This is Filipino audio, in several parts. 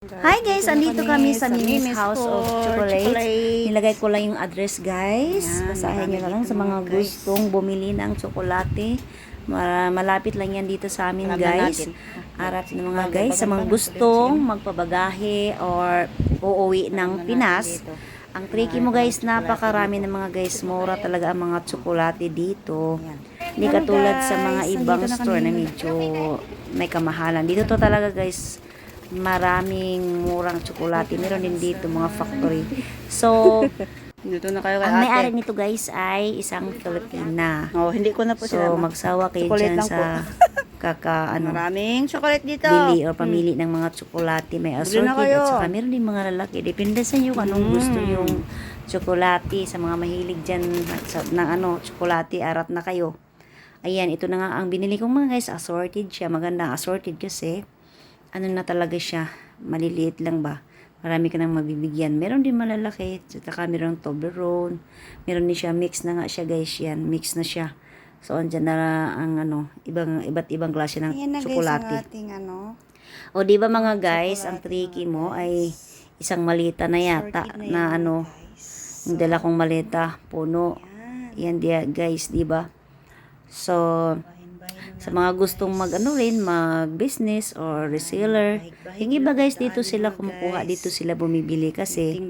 Hi guys, andito kami sa Mimi's House of Chocolate. Nilagay ko lang yung address guys. Basahin nyo na lang sa mga gustong bumili ng tsokolate. Malapit lang yan dito sa amin guys. Arap ng mga guys sa mga gustong magpabagahe or uuwi ng Pinas. Ang tricky mo guys, napakarami ng mga guys. Mura talaga ang mga tsokolate dito. Hindi katulad sa mga ibang store na medyo may kamahalan. Dito to talaga guys. Maraming murang tsokolate. Meron din dito mga factory. So, dito na kayo kay ang ate. may-ari nito guys ay isang Filipina. Oh, hindi ko na po So, magsawa kayo Chocolate dyan lang sa maraming chocolate dito. bili or pamili ng mga tsokolate. May Bili na assorted kayo. at saka meron din mga lalaki. Depende sa inyo kung anong gusto yung tsokolate. Sa mga mahilig dyan ng tsokolate, arat na kayo. Ayan, ito na nga ang binili kong mga guys. Assorted siya. Maganda assorted kasi na talaga siya, maliliit lang ba, marami ka nang mabibigyan. Meron din malalaki, saka meron Toblerone, meron din siya, mix na nga siya guys, yan, mix na siya. So andyan na ang iba't ibang klase ng tsokolate. O di ba mga guys, ang tricky mo ay isang malita na yata na yung dala kong malita, puno. Yan dia guys, di ba? So sa mga gustong mag-business or reseller. Yung iba guys, dito sila kumukuha, dito sila bumibili kasi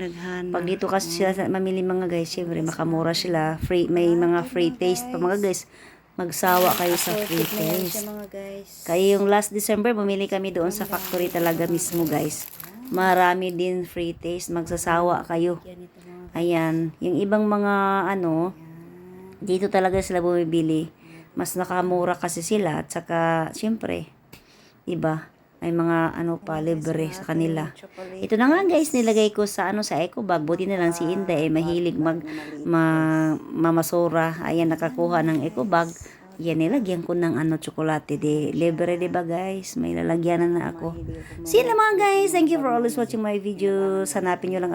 pag dito kasi sila mamili mga guys, syempre makamura sila, may mga free taste pa mga guys. Magsawa kayo sa free taste. Kaya yung last December, bumili kami doon sa factory talaga mismo guys. Marami din free taste, magsasawa kayo. Ayan, yung ibang mga dito talaga sila bumibili. Mas nakamura kasi sila at saka syempre, diba? May mga libre sa kanila. Ito na nga guys, nilagay ko sa sa eco bag. Buti na lang si Inday mahilig mamasura. Ayan, nakakuha ng eco bag. Yan, nilagyan ko ng tsokolate. Libre, diba guys? May lalagyanan na ako. See you na mga guys. Thank you for always watching my video. Hanapin nyo lang